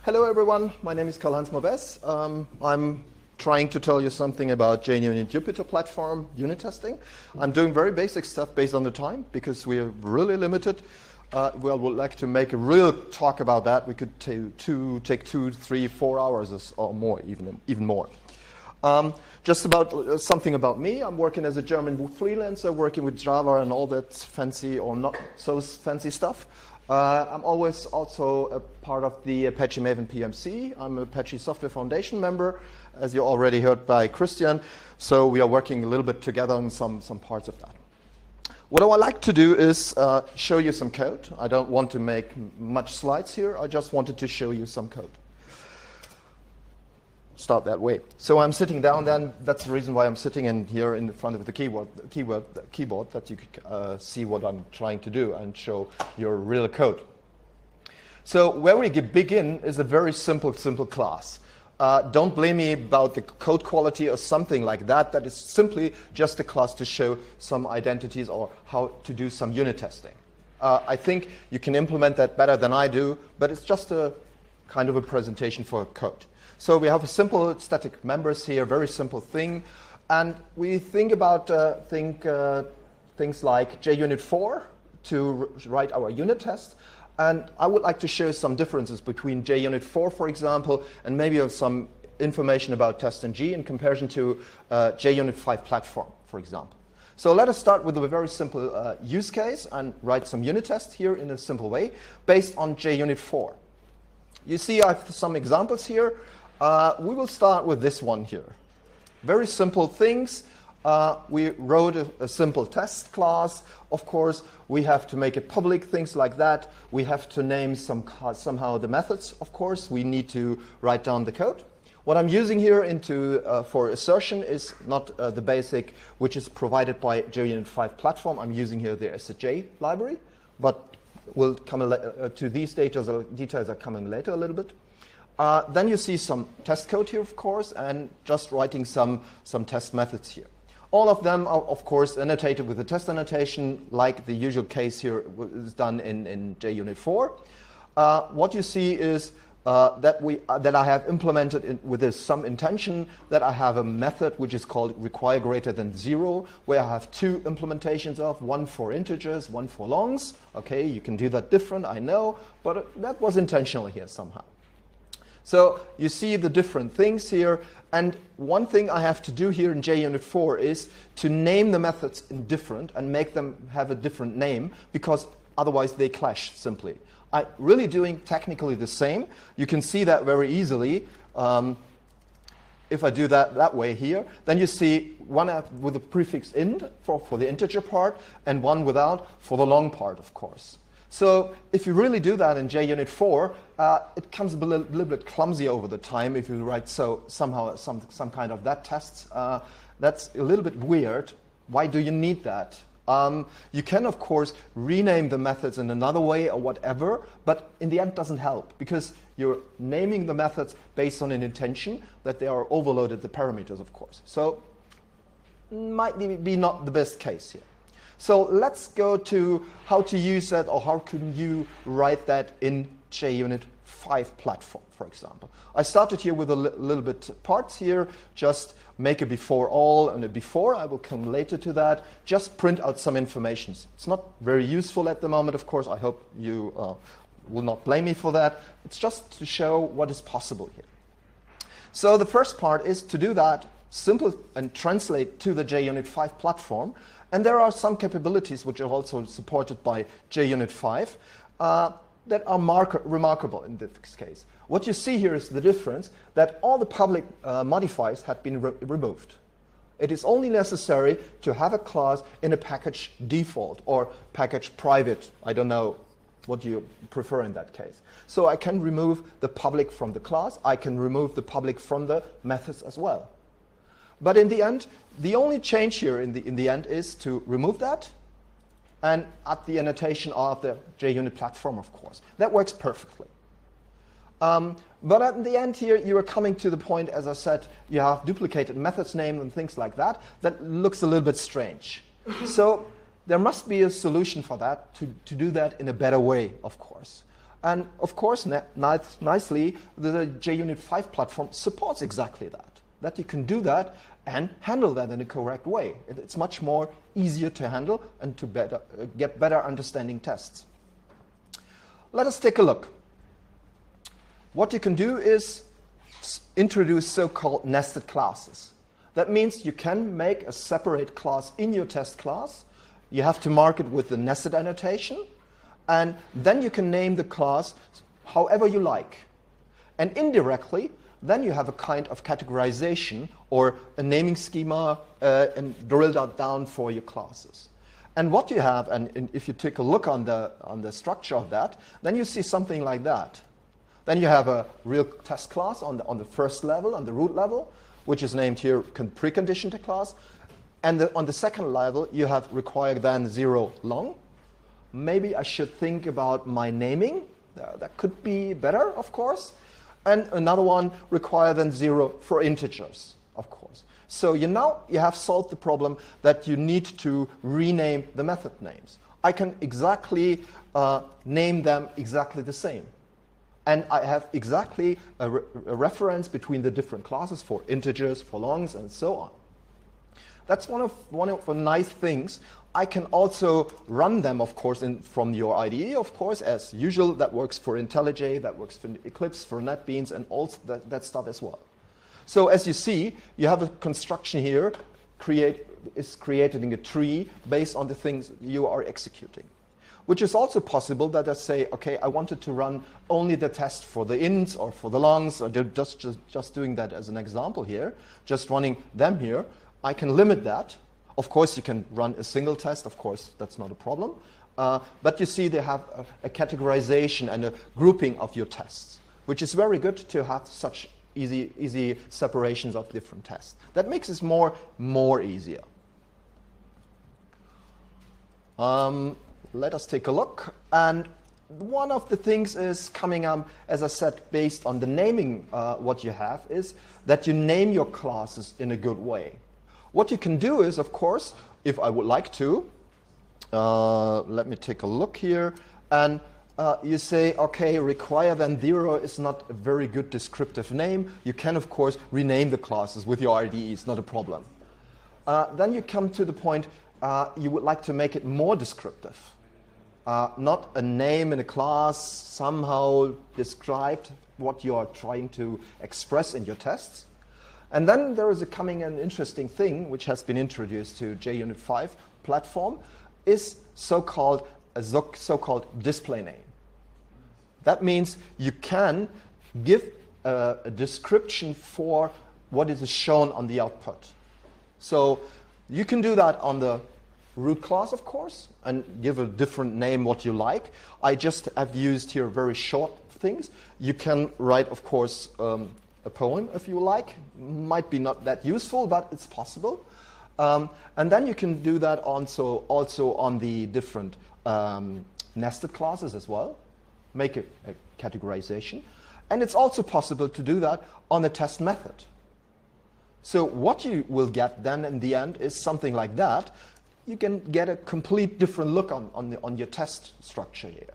Hello everyone, my name is Karl-Heinz Mobes. I'm trying to tell you something about JUnit Jupyter platform unit testing. I'm doing very basic stuff based on the time because we are really limited. We would like to make a real talk about that. We could take 2, 3, 4 hours or more, even more. Just about something about me. I'm working as a German freelancer, working with Java and all that fancy or not so fancy stuff. I'm always also a part of the Apache Maven PMC. I'm an Apache Software Foundation member, as you already heard by Christian. So we are working a little bit together on some parts of that. What I would like to do is show you some code. I don't want to make much slides here. I just wanted to show you some code. Start that way. So I'm sitting down then. That's the reason why I'm sitting in here in front of the keyboard that you could see what I'm trying to do and show your real code. So where we begin is a very simple class. Don't blame me about the code quality or something like that. That is simply just a class to show some identities or how to do some unit testing. I think you can implement that better than I do, but it's just a kind of a presentation for code. So we have a simple static members here, very simple thing. And we think about things like JUnit 4 to write our unit test. And I would like to show some differences between JUnit 4, for example, and maybe some information about test-ng in comparison to JUnit 5 platform, for example. So let us start with a very simple use case and write some unit tests here in a simple way based on JUnit 4. You see I have some examples here. We will start with this one here. Very simple things. We wrote a simple test class. Of course, we have to make it public, things like that. We have to name somehow the methods, of course. We need to write down the code. What I'm using here for assertion is not the basic, which is provided by JUnit 5 platform. I'm using here the SJ library, but we'll come to these details are coming later a little bit. Then you see some test code here, of course, and just writing some test methods here. All of them are, of course, annotated with the test annotation, like the usual case here is done in JUnit 4. What you see is that I have implemented with this some intention that I have a method which is called require greater than 0, where I have 2 implementations of, one for integers, one for longs. Okay, you can do that different, I know, but that was intentional here somehow. So you see the different things here, and one thing I have to do here in JUnit 4 is to name the methods in different and make them have a different name, because otherwise they clash simply. I'm really doing technically the same. You can see that very easily. If I do that way here, then you see one with the prefix int for the integer part and one without for the long part, of course. So if you really do that in JUnit 4, it comes a little bit clumsy over the time if you write somehow some kind of that tests. That's a little bit weird. Why do you need that? You can, of course, rename the methods in another way or whatever, but in the end it doesn't help because you're naming the methods based on an intention that they are overloaded the parameters, of course. So might be not the best case here. So let's go to how to use that, or how can you write that in JUnit 5 platform, for example. I started here with a little bit parts here, just make a before all and a before. I will come later to that. Just print out some information. It's not very useful at the moment, of course. I hope you will not blame me for that. It's just to show what is possible here. So the first part is to do that simple and translate to the JUnit 5 platform. And there are some capabilities which are also supported by JUnit 5 that are remarkable in this case. What you see here is the difference that all the public modifiers have been removed. It is only necessary to have a class in a package default or package private. I don't know what you prefer in that case. So I can remove the public from the class. I can remove the public from the methods as well. But in the end, the only change here in the end is to remove that and add the annotation of the JUnit platform, of course. That works perfectly. But at the end here, you are coming to the point, as I said, you have duplicated methods name and things like that. That looks a little bit strange. So there must be a solution for that, to do that in a better way, of course. And of course, nicely, the JUnit 5 platform supports exactly that you can do that and handle that in a correct way. It's much more easier to handle and to get better understanding tests. Let us take a look. What you can do is introduce so-called nested classes. That means you can make a separate class in your test class. You have to mark it with the nested annotation, and then you can name the class however you like. And indirectly, then you have a kind of categorization or a naming schema and drilled out down for your classes. And what you have, and if you take a look on the structure of that, then you see something like that. Then you have a real test class on the first level, on the root level, which is named here preconditioned class. And on the second level, you have require then 0 long. Maybe I should think about my naming. That could be better, of course. And another one require then 0 for integers, of course. So you have solved the problem that you need to rename the method names. I can exactly name them exactly the same. And I have exactly a reference between the different classes for integers, for longs, and so on. That's one of the nice things. I can also run them, of course, from your IDE, of course, as usual. That works for Intellij, that works for Eclipse, for NetBeans, and all that stuff as well. So as you see, you have a construction here is created in a tree based on the things you are executing. Which is also possible that I say, okay, I wanted to run only the test for the ints or for the longs, or just doing that as an example here, just running them here. I can limit that. Of course, you can run a single test. Of course, that's not a problem. But you see they have a categorization and a grouping of your tests, which is very good to have such easy separations of different tests. That makes it more easier. Let us take a look. And one of the things is coming up, as I said, based on the naming what you have, is that you name your classes in a good way. What you can do is, of course, if I would like to, let me take a look here, and you say, okay, require then 0 is not a very good descriptive name. You can, of course, rename the classes with your IDE. It's not a problem. Then you come to the point you would like to make it more descriptive. Not a name in a class somehow described what you are trying to express in your tests. And then there is coming an interesting thing which has been introduced to JUnit 5 platform, is so-called display name. That means you can give a description for what is shown on the output. So you can do that on the root class, of course, and give a different name what you like. I just have used here very short things. You can write, of course, a poem if you like. Might be not that useful, but it's possible. And then you can do that also on the different nested classes as well. Make a categorization. And it's also possible to do that on the test method. So what you will get then in the end is something like that. You can get a complete different look on your test structure here.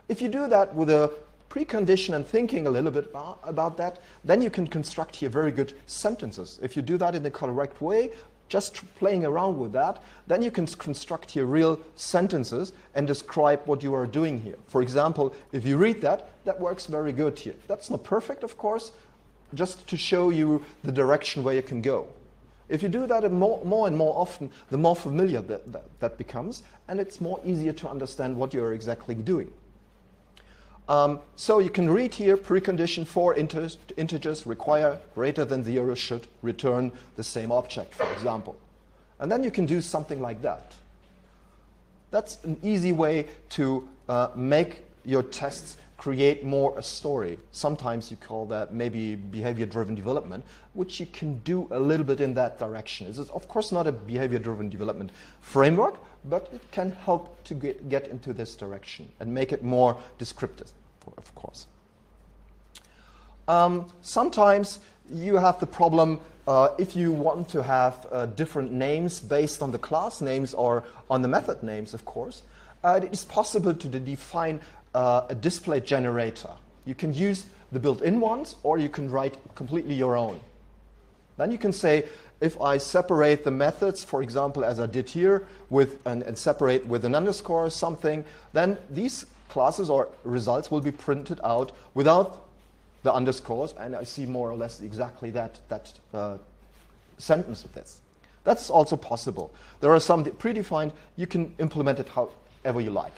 If you do that with a precondition and thinking a little bit about that, then you can construct here very good sentences. If you do that in the correct way, just playing around with that, then you can construct here real sentences and describe what you are doing here. For example, if you read that, that works very good here. That's not perfect, of course, just to show you the direction where you can go. If you do that more and more often, the more familiar that becomes, and it's more easier to understand what you're exactly doing. So you can read here, precondition for integers require greater than 0 should return the same object, for example. And then you can do something like that. That's an easy way to make your tests create more a story. Sometimes you call that maybe behavior-driven development, which you can do a little bit in that direction. It's of course not a behavior-driven development framework, but it can help to get into this direction and make it more descriptive, of course. Sometimes you have the problem if you want to have different names based on the class names or on the method names, of course. It is possible to define a display generator. You can use the built-in ones, or you can write completely your own. Then you can say, if I separate the methods, for example, as I did here, and separate with an underscore or something, then these classes or results will be printed out without the underscores, and I see more or less exactly that sentence of this. That's also possible. There are some predefined. You can implement it however you like.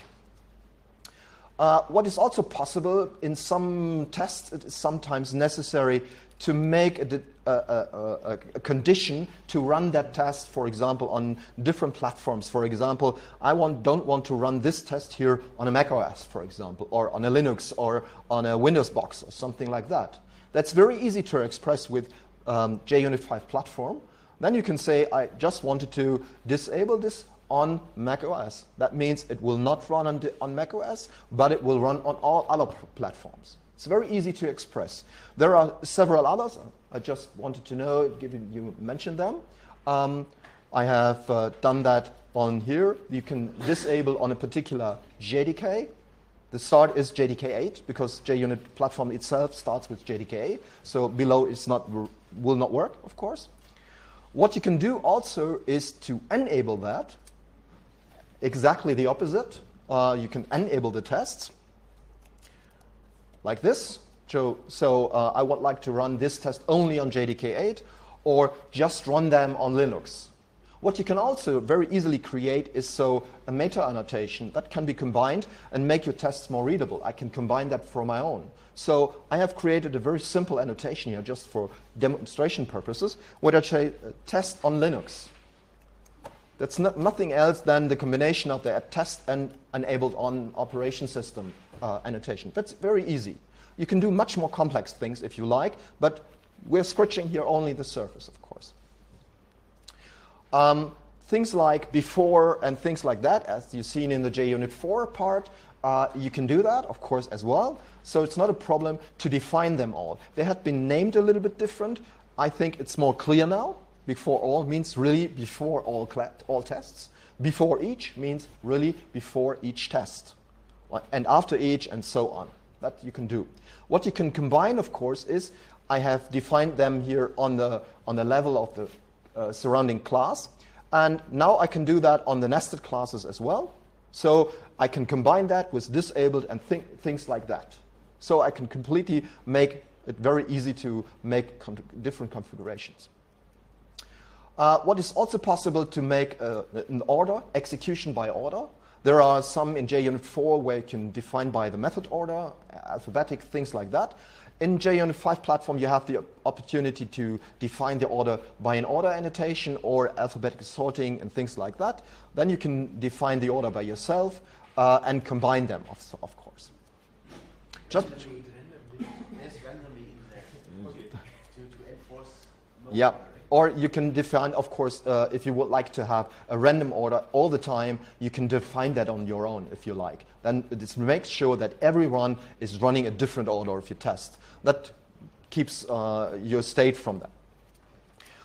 What is also possible, in some tests, it is sometimes necessary to make a condition to run that test, for example, on different platforms. For example, I don't want to run this test here on a Mac OS, for example, or on a Linux, or on a Windows box, or something like that. That's very easy to express with JUnit 5 platform. Then you can say, I just wanted to disable this on Mac OS. That means it will not run on Mac OS, but it will run on all other platforms. It's very easy to express. There are several others. I just wanted to know, given you mentioned them. I have done that on here. You can disable on a particular JDK. The start is JDK 8 because JUnit platform itself starts with JDK 8. So below will not work, of course. What you can do also is to enable that. Exactly the opposite. You can enable the tests like this. So I would like to run this test only on JDK 8 or just run them on Linux. What you can also very easily create is a meta annotation that can be combined and make your tests more readable. I can combine that for my own. So I have created a very simple annotation here just for demonstration purposes, where I say test on Linux. That's nothing else than the combination of the test and enabled on operation system annotation. That's very easy. You can do much more complex things if you like, but we're switching here only the surface, of course. Things like before and things like that, as you've seen in the JUnit 4 part, you can do that, of course, as well. So it's not a problem to define them all. They have been named a little bit different. I think it's more clear now. Before all means really before all tests. Before each means really before each test. And after each, and so on. That you can do. What you can combine, of course, is I have defined them here on the level of the surrounding class. And now I can do that on the nested classes as well. So I can combine that with disabled and things like that. So I can completely make it very easy to make different configurations. What is also possible to make an order, execution by order. There are some in JUnit 4 where you can define by the method order, alphabetic, things like that. In JUnit 5 platform, you have the opportunity to define the order by an order annotation or alphabetic sorting and things like that. Then you can define the order by yourself and combine them, of course. Just yeah. Or you can define, of course, if you would like to have a random order all the time, you can define that on your own if you like. Then this makes sure that everyone is running a different order of your test. That keeps your state from that.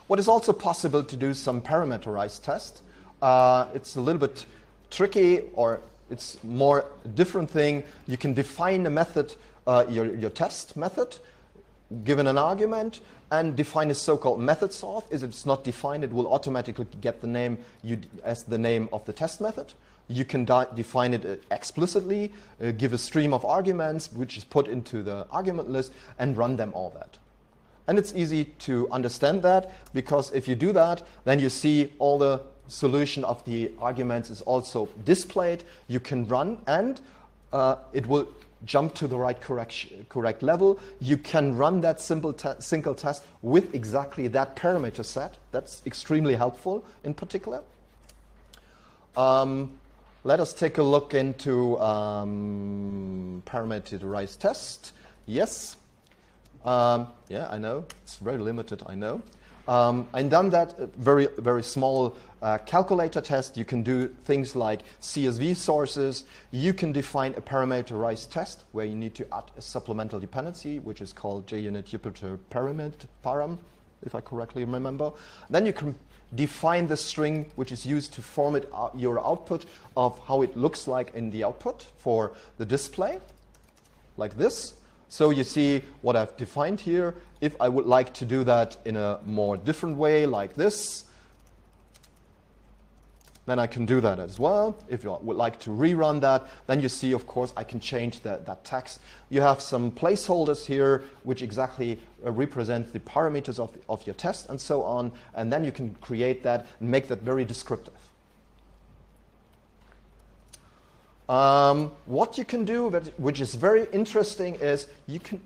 What is also possible to do some parameterized test. It's a little bit tricky, or it's more a different thing. You can define a method, your test method, given an argument, and define a so-called method sort. If it's not defined, it will automatically get the name as the name of the test method. You can define it explicitly, give a stream of arguments, which is put into the argument list, and run them all that. And it's easy to understand that, because if you do that, then you see all the solution of the arguments is also displayed. You can run, and it will jump to the right correct level. You can run that single test with exactly that parameter set. That's extremely helpful in particular. Let us take a look into parameterized test. Yes. Yeah, I know. It's very limited, I know. I've done that very, very small calculator test. You can do things like CSV sources. You can define a parameterized test where you need to add a supplemental dependency, which is called JUnit Jupyter param, if I correctly remember. Then you can define the string which is used to format your output of how it looks like in the output for the display, like this. So you see what I've defined here. If I would like to do that in a more different way, like this, then I can do that as well. If you would like to rerun that, then you see, of course, I can change that text. You have some placeholders here which exactly represent the parameters of your test and so on, and then you can create that and make that very descriptive. What you can do, which is very interesting, is you can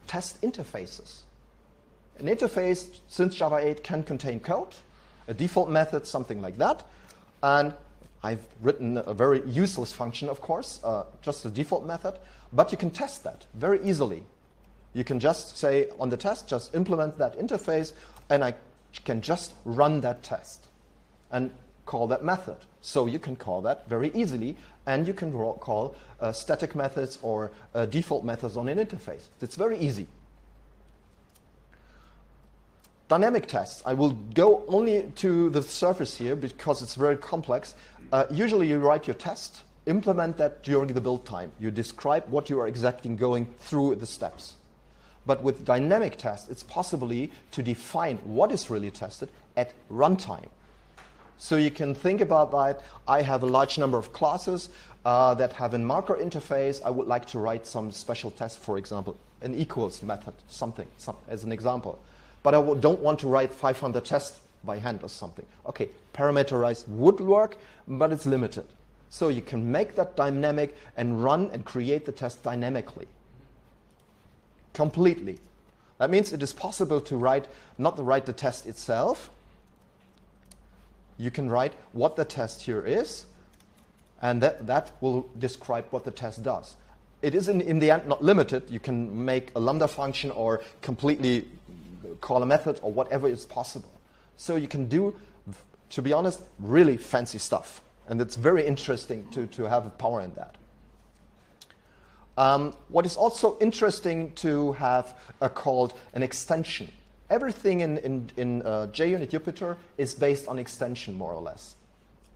test interfaces. An interface, since Java 8, can contain code, a default method, something like that. And I've written a very useless function, of course, just a default method, but you can test that very easily. You can just say on the test, just implement that interface, and I can just run that test and call that method. So you can call that very easily, and you can call static methods or default methods on an interface. It's very easy. Dynamic tests. I will go only to the surface here because it's very complex. Usually you write your test, implement that during the build time. You describe what you are exactly going through the steps. But with dynamic tests, it's possible to define what is really tested at runtime. So you can think about that. I have a large number of classes that have a marker interface. I would like to write some special test, for example, an equals method, something as an example. But I don't want to write 500 tests by hand or something. Okay, parameterized would work, but it's limited. So you can make that dynamic and run and create the test dynamically. Completely. That means it is possible to not write the test itself. You can write what the test here is, and that will describe what the test does. It is in the end not limited. You can make a lambda function or completely call a method or whatever is possible. So you can do, to be honest, really fancy stuff. And it's very interesting to have power in that. What is also interesting to have called an extension. Everything in JUnit Jupyter is based on extension, more or less.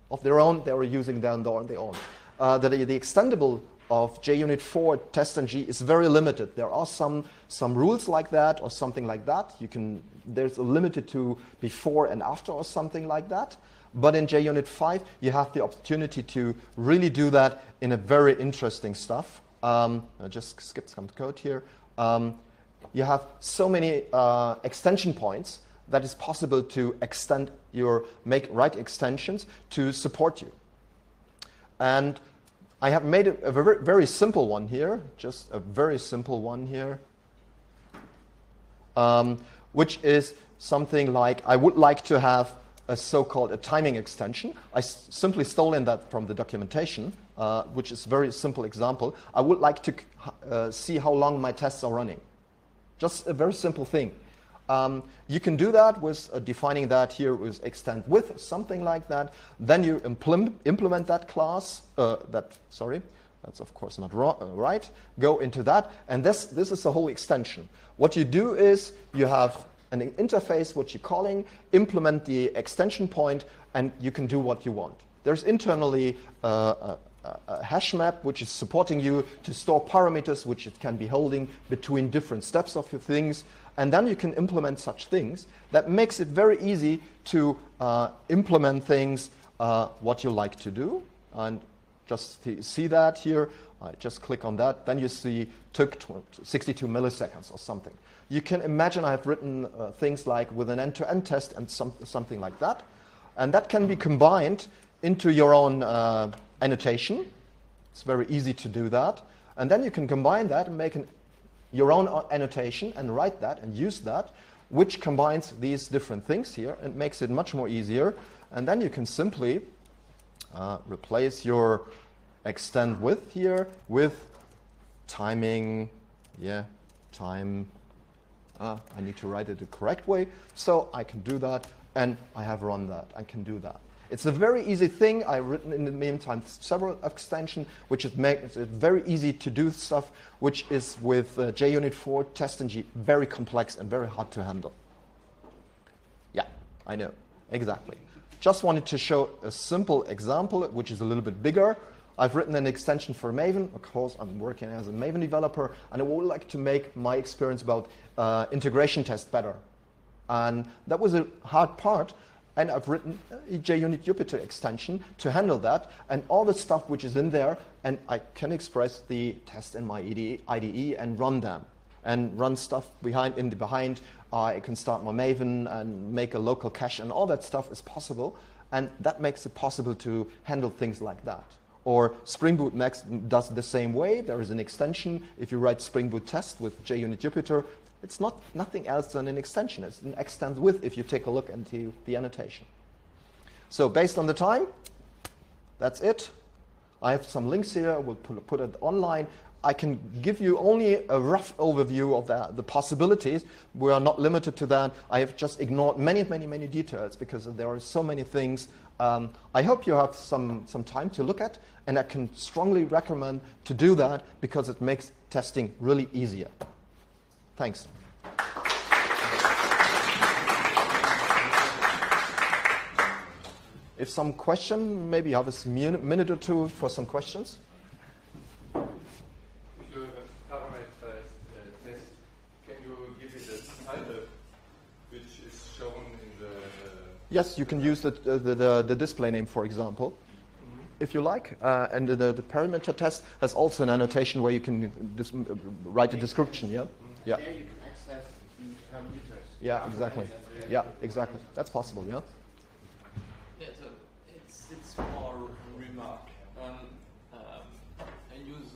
Of their own, they are using their own. The extendable of JUnit 4 testng is very limited. There are some rules like that or something like that. There's a limited to before and after or something like that. But in JUnit 5, you have the opportunity to really do that in a very interesting stuff. I just skipped some code here. You have so many extension points that it's possible to extend write extensions to support you. And I have made a very, very simple one here, just a very simple one here, which is something like I would like to have a so-called timing extension. I simply stolen that from the documentation, which is a very simple example. I would like to see how long my tests are running. Just a very simple thing. You can do that with defining that here with extend with, something like that. Then you implement that class, that's of course not right. Go into that, and this is the whole extension. What you do is you have an interface, what you're calling, implement the extension point, and you can do what you want. There's internally a hash map which is supporting you to store parameters which it can be holding between different steps of your things. And then you can implement such things. That makes it very easy to implement things what you like to do. And just to see that here, I just click on that. Then you see took 62 milliseconds or something. You can imagine I have written things like with an end-to-end test and something like that. And that can be combined into your own annotation. It's very easy to do that. And then you can combine that and make your own annotation and write that and use that, which combines these different things here and makes it much more easier. And then you can simply replace your extend with here with timing, time. I need to write it the correct way. So I can do that, and I have run that. I can do that. It's a very easy thing. I've written in the meantime several extensions, which makes it very easy to do stuff, which is with JUnit 4 testng very complex and very hard to handle. Yeah, I know. Exactly. Just wanted to show a simple example, which is a little bit bigger. I've written an extension for Maven. Of course, I'm working as a Maven developer, and I would like to make my experience about integration test better. And that was a hard part, and I've written a JUnit Jupyter extension to handle that, and all the stuff which is in there, and I can express the test in my IDE and run them, and run stuff behind. I can start my Maven and make a local cache, and all that stuff is possible, and that makes it possible to handle things like that. Or Spring Boot Next does the same way. There is an extension. If you write Spring Boot test with JUnit Jupyter, it's nothing else than an extension. It's an extend with if you take a look into the annotation. So based on the time, that's it. I have some links here. We'll put it online. I can give you only a rough overview of the possibilities. We are not limited to that. I have just ignored many details because there are so many things. I hope you have some time to look at, and I can strongly recommend to do that because it makes testing really easier. Thanks. If some question, maybe you have a minute or two for some questions. Parameterized test, can you give it a title which is shown in the... Yes, you can use the display name, for example, if you like. And the parameter test has also an annotation where you can write a description, yeah? Yeah. There you can access the parameters. Yeah, exactly. Yeah, exactly. That's possible, yeah? Yeah, so it's more remark. I use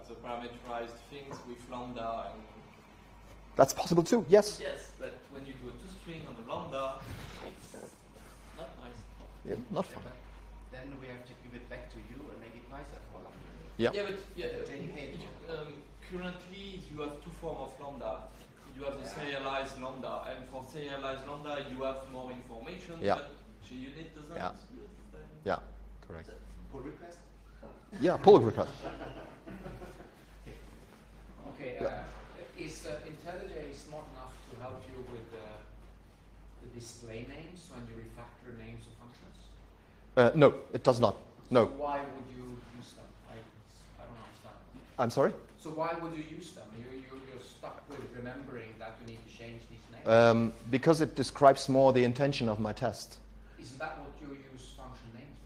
the parameterized things with lambda. And That's possible too, yes. yes, but when you do a toString on the lambda, it's not nice. Yeah, not fun. Then we have to give it back to you and make it nicer for them. Yeah. Yeah, but currently you have two forms of lambda. You have the serialized lambda, and for serialized lambda you have more information. Yeah. But JUnit doesn't. Yeah. Yeah, correct. Pull request? Yeah, pull request. Okay, Yeah. Is Intellij smart enough to help you with the display names when you refactor names of functions? No, it does not. No. So why would you use them? I don't understand. I'm sorry? So why would you use them? You're stuck with remembering that you need to change these names? Because it describes more the intention of my test. Isn't that what you use function names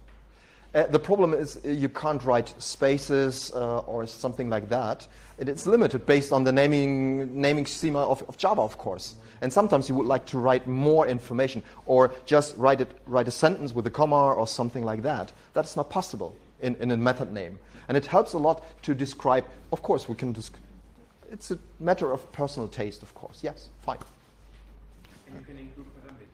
for? The problem is you can't write spaces or something like that. It's limited based on the naming schema of Java, of course. And sometimes you would like to write more information or just write a sentence with a comma or something like that. That's not possible in a method name. And it helps a lot to describe. Of course, we can. It's a matter of personal taste, of course. Yes, fine. And you can include parameters.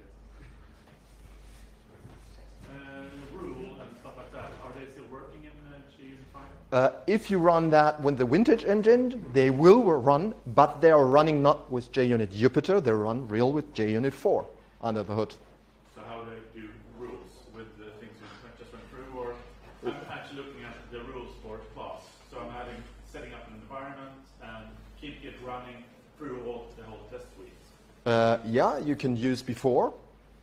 Rule and stuff like that, are they still working in JUnit 5? If you run that with the Vintage engine, they will run, but they are running not with JUnit Jupyter, they run real with JUnit 4 under the hood. So how do they do rules with the things you just went through? Or I'm actually looking at the rules for class. So I'm setting up an environment and keep it running through the whole test suite. Yeah, you can use before,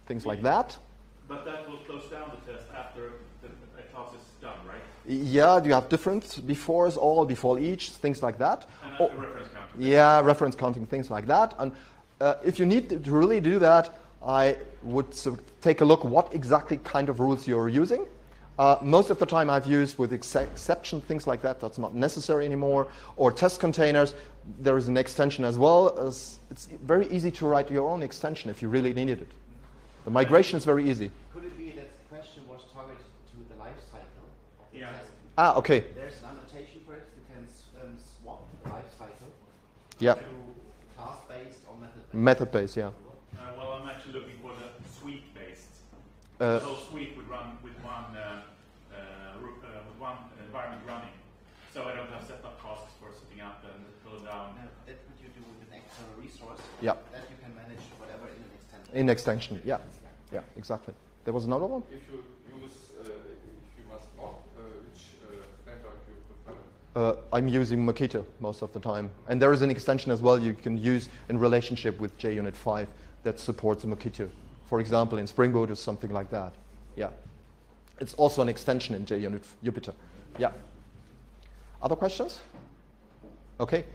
things like that. But that will close down the test after the class is done, right? Yeah, you have different befores, all, before each, things like that. And Oh, reference counting. yeah, reference counting, things like that. And if you need to really do that, I would take a look what exactly kind of rules you're using. Most of the time I've used with exception, things like that. That's not necessary anymore. Or test containers. There is an extension as well. It's very easy to write your own extension if you really needed it. The migration is very easy. Could it be that the question was targeted to the life cycle of the Yeah. test? Ah, okay. There's an annotation for it. You can swap the life cycle Yeah, to class-based or method-based. method-based, yeah. Well, I'm actually looking for the suite-based. Uh, The whole suite would run with one environment running. So I don't have setup costs for setting up and pull down. No, that's what you do with an external resource. Yeah. That you can manage whatever in an extension. In extension, yeah. Yeah, exactly. There was another one? If you use, if you must not, which framework you prefer? I'm using Makita most of the time. And there is an extension as well you can use in relationship with JUnit 5 that supports Makita for example, in Spring Boot or something like that. Yeah. It's also an extension in JUnit Jupyter. Yeah. Other questions? Okay.